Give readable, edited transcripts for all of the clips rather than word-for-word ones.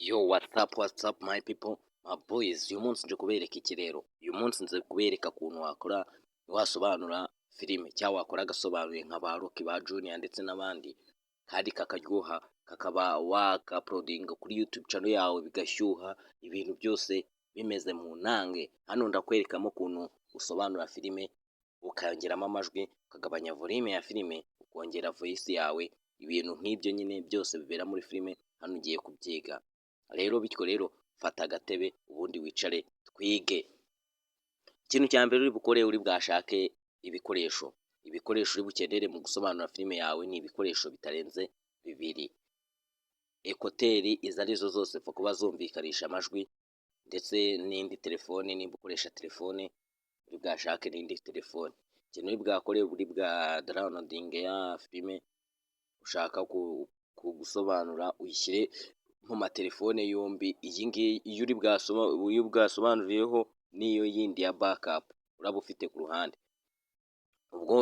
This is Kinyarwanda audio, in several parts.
Yo, what's up my people, my boys. Uyu munsi nje kubereka iki rero. Uyu munsi nze kubereka ukuntu wakora wasobanura filime cyangwa wakora agasobanuye nka ba Rocky, ba Junior ndetse n'abandi kandi kakaryoha, kakaba waka-uploadinga kuri YouTube channel yawe bigashyuha, ibintu byose bimeze mu ntange. Hano ndakwerekamo ukuntu usobanura filime, ukongeramo amajwi, ukagabanya volume ya filime, ukongera voice yawe, ibintu nk'ibyo nyine byose bibera muri filime. Hano ugiye kubyiga rero, bityo rero fata agatebe ubundi wicare twige. Ikintu cya mbere uri bukore, uri bwashake ibikoresho uri bukenere mu gusobanura filime yawe. Ni ibikoresho bitarenze bibiri: ekoteri izo arizo zose pfa kuba zumvikanisha amajwi, ndetse n'indi telefone nimba ukoresha telefone uri bwashake n'indi telefone. Ikintu uri bwakore, uri bwa downloading ya filime ushaka gusobanura, uyishyire mu matelefone yombi. Iyi ngiyi iyo uri bwasobanuriyeho n'iyo yindi ya backup uraba ufite ku ruhande. Ubwo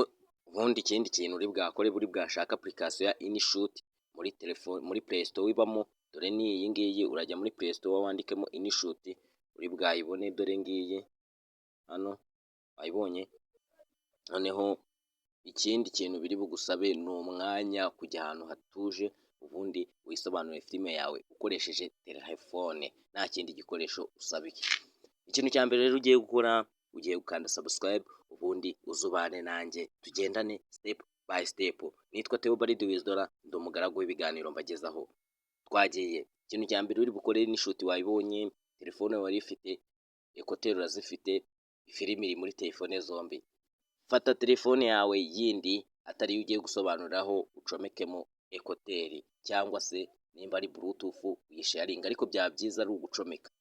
ubundi ikindi kintu uri bwakore, uri bwashaka application ya InShot muri telefone, muri Play Store ibamo. Dore ni iyi ngiyi, urajya muri Play Store wandikemo InShot, uri bwayibone. Dore ngiyi hano wayibonye. Noneho ikindi kintu biri bugusabe ni umwanya, kujya ahantu hatuje ubundi wisobanure filime yawe ukoresheje telefone, nta kindi gikoresho usaba. Ikintu cya mbere rero ugiye gukora, ugiye gukanda subscribe ubundi uzubane nanjye tugendane step by step. Nitwa Theobald Wizdora, ndi umugaragu w'ibiganiro mbagezaho. Twagiye. Ikintu cya mbere uri bukore, InShot wayibonye, telefone wari ifite, ekoteri urazifite, filime iri muri telefone zombi. Fata telefone yawe yindi atari yo ugiye gusobanuriraho, ucomekemo ekoteri, cyangwa se nimba ari bluetooth uyisharinga, ariko byaba byiza ari ugucomeka.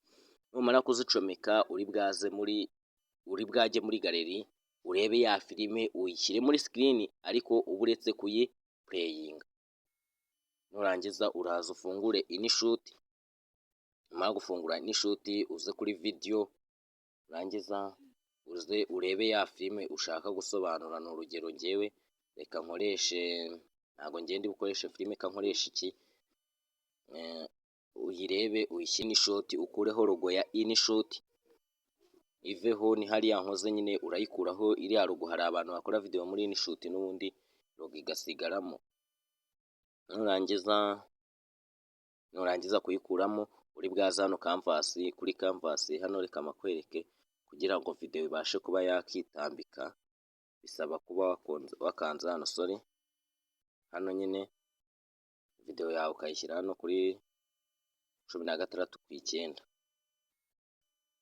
Numara kuzicomeka, uri bwajye muri galeri, urebe ya filime, uyishyire muri screen, ariko uba uretse kuyiplayinga. Nurangiza uraza ufungure InShot. Numara gufungura InShot, uze kuri video, urangiza uze urebe ya filime ushaka gusobanura. Ni urugero ngewe reka nkoreshe, ntabwo ngende bukoreshe filime, ka nkoresha iki, uyirebe, uyishyire InShot, ukureho logo ya InShot iveho. Ni hariya nkoze nyine urayikuraho iriya logo. Hari abantu bakora video muri InShot n'ubundi logo igasigaramo. Nurangiza kuyikuramo, uri bwaza hano canvas. Kuri canvas hano reka makwereke, kugira ngo video ibashe kuba yakitambika bisaba kuba wakanze hano, hano nyine video yawe ukayishyira hano kuri 16:9.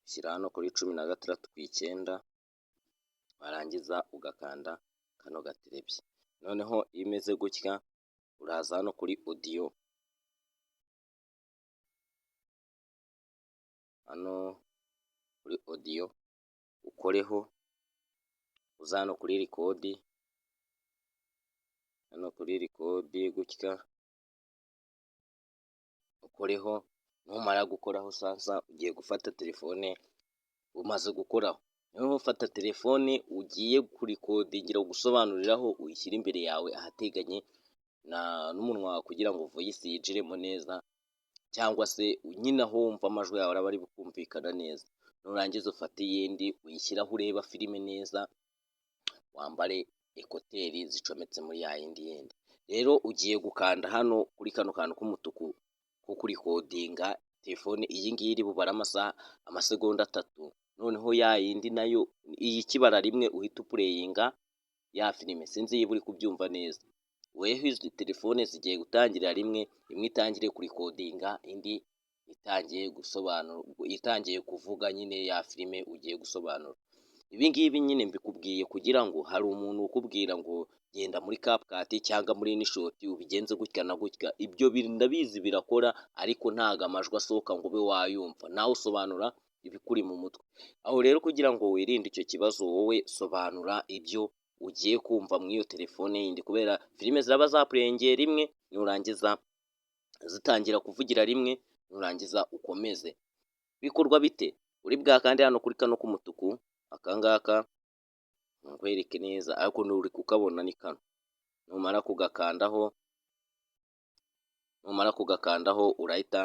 Ushyira hano kuri 16:9, warangiza ugakanda kano gaterebye. Noneho iyo imeze gutya, uraza hano kuri audio, hano kuri audio ukoreho, uza hano kuri record, hano kuri record gutya ukoreho. Numara gukoraho sasa, ugiye gufata telefone umaze gukoraho. Noneho ufata telefone ugiye kurikodingira gusobanuriraho, uyishyira imbere yawe ahateganye n'umunwa wawe, kugira ngo voice yinjiremo neza, cyangwa se nyine aho wumva amajwi yawe araba ari bukumvikana neza. Nurangiza ufate iyindi uyishyiraho ureba filime neza, wambare ekoteri zicometse muri ya yindi. Rero ugiye gukanda hano kuri kano kantu k'umutuku ko kurikodinga telefone. Iyi ngiyi iri bubara amasegonda 3. Noneho ya yindi nayo, iyi kibara rimwe uhita uplayinga ya filime. Sinzi yiba uri kubyumva neza. Weho izi telefone zigiye gutangirira rimwe, imwe itangire kurikodinga, indi itangiye kuvuga nyine ya filime ugiye gusobanura. Ibi ngibi nyine mbikubwiye kugira ngo hari umuntu ukubwira ngo genda muri CapCut cyangwa muri InShot ubigenze gutya na gutya. Ibyo ndabizi birakora, ariko ntago amajwi asohoka ngo ube wayumva. Nawe usobanura ibikuri mu mutwe. Aho rero kugira ngo wirinde icyo kibazo, wowe sobanura ibyo ugiye kumva mu iyo telefone yindi, kubera filime ziraba zaplayingiye rimwe, nurangiza zitangira kuvugira rimwe, nurangiza ukomeze. Bikorwa bite? Uri bwakande hano kuri kano k'umutuku, akangaka nkwereke neza, ariko nturi kukabona ni kano. Numara kugakandaho urahita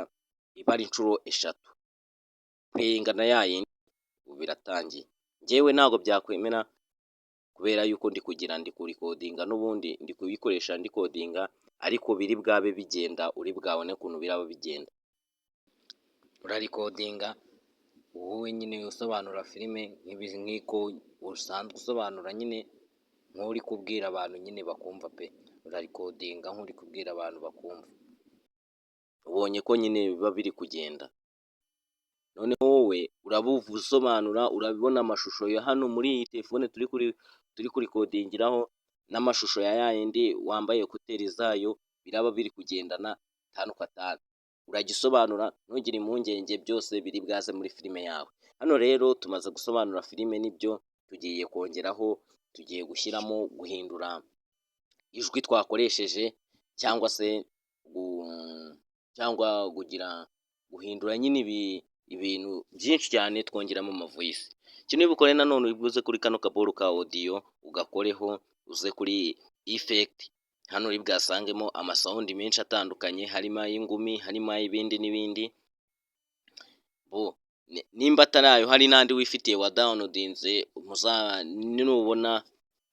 iba ari inshuro 3 playinga na yayindi ubu biratangiye. Njyewe ntabwo byakwemera kubera yuko ndi kurikodinga n'ubundi ndi kubikoresha ndikodinga, ariko biri bwabe bigenda uri bwabone ukuntu biraba bigenda. Urarikodinga wowe nyine usobanura filime nk'iko usanzwe usobanura nyine nk'uri kubwira abantu nyine bakumva pe, urarikodinga nk'uri kubwira abantu bakumva. Ubonye ko nyine biba biri kugenda, noneho wowe uraba usobanura, urabibona amashusho ya hano muri iyi telefone turi kurikodingiraho n'amashusho ya yayindi wambaye ekuteri zayo biraba biri kugendana 5 urajya usobanura ntugire impungenge, byose biri bwaze muri filime yawe. Hano rero tumaze gusobanura filime nibyo tugiye kongeraho, tugiye gushyiramo guhindura ijwi twakoresheje cyangwa se guhindura nyine ibintu byinshi cyane twongeramo amavoice. Ikintu uri bukore nanone uze kuri kano kaboro ka audio ugakoreho, uze kuri effect. Hano uri bwasangemo amasawundi menshi atandukanye, harimo ay'ingumi, harimo ay'ibindi n'ibindi. Nimba atarayo hari n'andi wifitiye wa downloadinze, nubona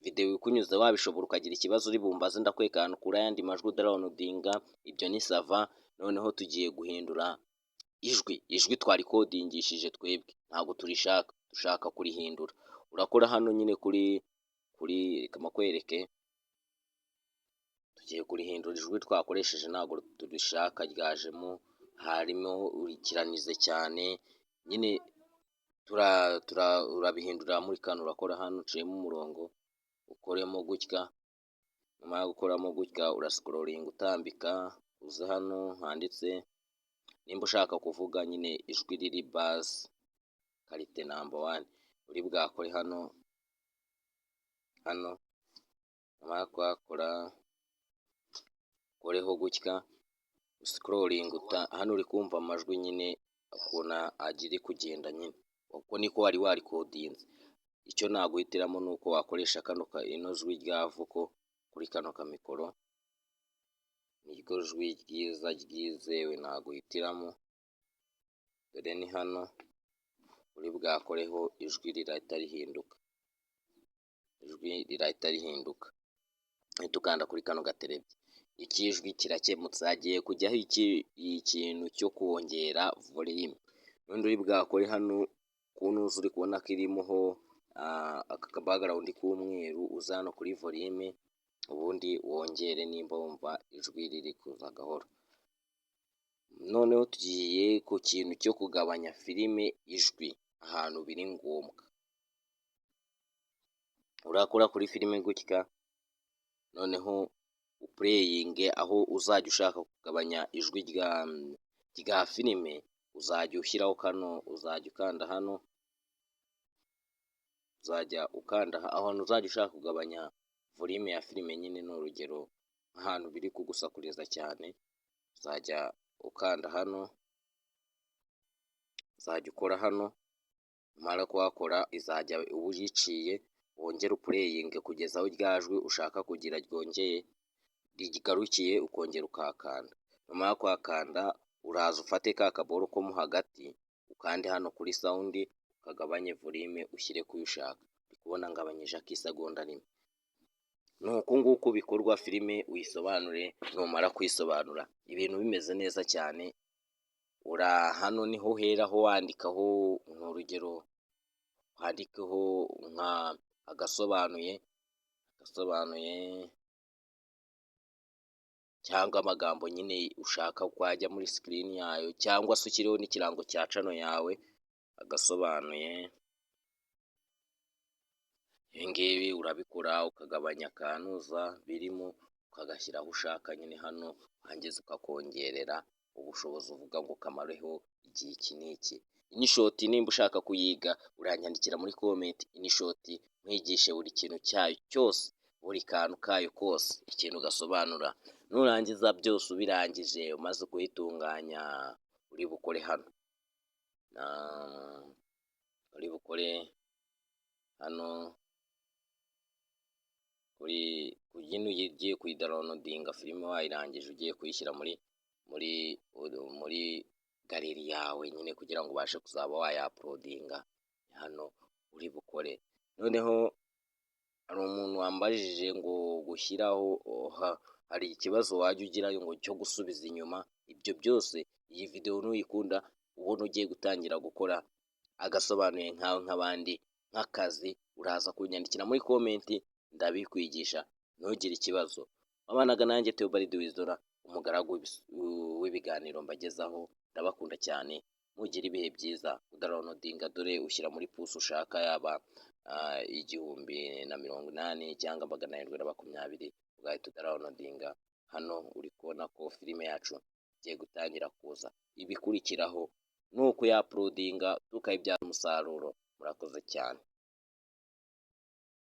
video ikunyuze wabishobora ukagira ikibazo uri bumbaze ndakwekana kuri ayandi majwi udownloadinga, ibyo ni sava. Noneho tugiye guhindura ijwi twarikodingishije twebwe, ntabwo dushaka kurihindura. Urakora hano nyine kuri kamakwereke, tugiye kurihindura ijwi twakoresheje, ntabwo turishaka ryajemo, harimo urikiranize cyane nyine. Urabihindura muri kano, urakora hano uciyemo umurongo ukoremo gutya, nyuma yo gukoramo gutya urascrolling utambika, uza hano handitse nimba ushaka kuvuga nyine ijwi riri base karite number 1 uri bwakore hano nyuma yo kuhakora ukoreho gutya scrolling hano uri kumva amajwi nyine ukuntu agira kugenda nyine, uko niko wari warikodinze. Icyo naguhitiramo ni uko wakoresha ino jwi rya voko kuri kano kamikoro, niryo jwi ryiza ryizewe naguhitiramo. Dore ni hano uri bwakoreho ijwi rirahita rihinduka, tukanda kuri kano gaterebye. Ikijwi kirakemutse, hagiye kujyaho ikintu cyo kongera volume. N'undi uri bwakore hano kuntuza uri kubona ko irimoho aka background k'umweru, uza hano kuri volume ubundi wongere nimba wumva ijwi riri kuza gahoro. Noneho tugiye ku kintu cyo kugabanya filime ijwi ahantu biri ngombwa. Urakora kuri filime gutya, noneho uplayinge aho uzajya ushaka kugabanya ijwi rya filime, uzajya ushyiraho kano, uzajya ukanda hano, ahantu uzajya ushaka kugabanya volume ya filime nyine. Ni urugero ahantu biri kugusakuriza cyane, uzajya ukanda hano, uzajya ukora hano, umara kuhakora izajya uba uyiciye, wongera uplayinge kugeza aho rya jwi ushaka kugira ryongeye rigarukiye, ukongera ukahakanda. Nyuma yo kuhakanda uraza ufate ka kaboro ko mo hagati ukande hano kuri sound, ukagabanye volume ushyire kuyo ushaka. Uri kubona ngabanyije akisegonda rimwe. Ni uku nguku bikorwa filime uyisobanure. Numara kuyisobanura ibintu bimeze neza cyane, hano niho uheraho wandikaho nk'urugero, wandikeho nka agasobanuye cyangwa amagambo nyine ushaka kwajya muri screen yayo, cyangwa se ukiriho n'ikirango cya channel yawe agasobanuye. Ibingibi urabikora ukagabanya akantuza birimo ukagashyira aho ushaka nyine hano, wangiza ukakongerera ubushobozi uvuga ngo kamareho igihe iki n'iki. InShot nimba ushaka kuyiga uranyandikira muri comment, InShot nkwigishe buri kintu cyayo cyose, buri kantu kayo kose, ikintu ugasobanura. Nurangiza byose ubirangije umaze kuyitunganya, uri bukore hano nyine ugiye kuyidownloadinga filime wayirangije, ugiye kuyishyira muri galeri yawe nyine kugira ngo ubashe kuzaba wayapulodinga hano uri bukore. Noneho hari umuntu wambajije ngo gushyiraho hari ikibazo wajya ugirayo ngo cyo gusubiza inyuma, ibyo byose iyi video nuyikunda ubona ugiye gutangira gukora agasobanuye nkawe nk'abandi nk'akazi, uraza kunyandikira muri komenti ndabikwigisha ntugire ikibazo. Wabanaga nanjye Theobald Wizora, umugaragu w'ibiganiro mbagezaho, ndabakunda cyane, mugire ibihe byiza. Udarawunodinga dore ushyira muri pusi ushaka, yaba 1080 cyangwa 720, ugahita udarawunodinga. Hano uri kubona ko filime yacu igiye gutangira kuza, ibikurikiraho ni ukuyapulodinga tukayibyara umusaruro. Murakoze cyane.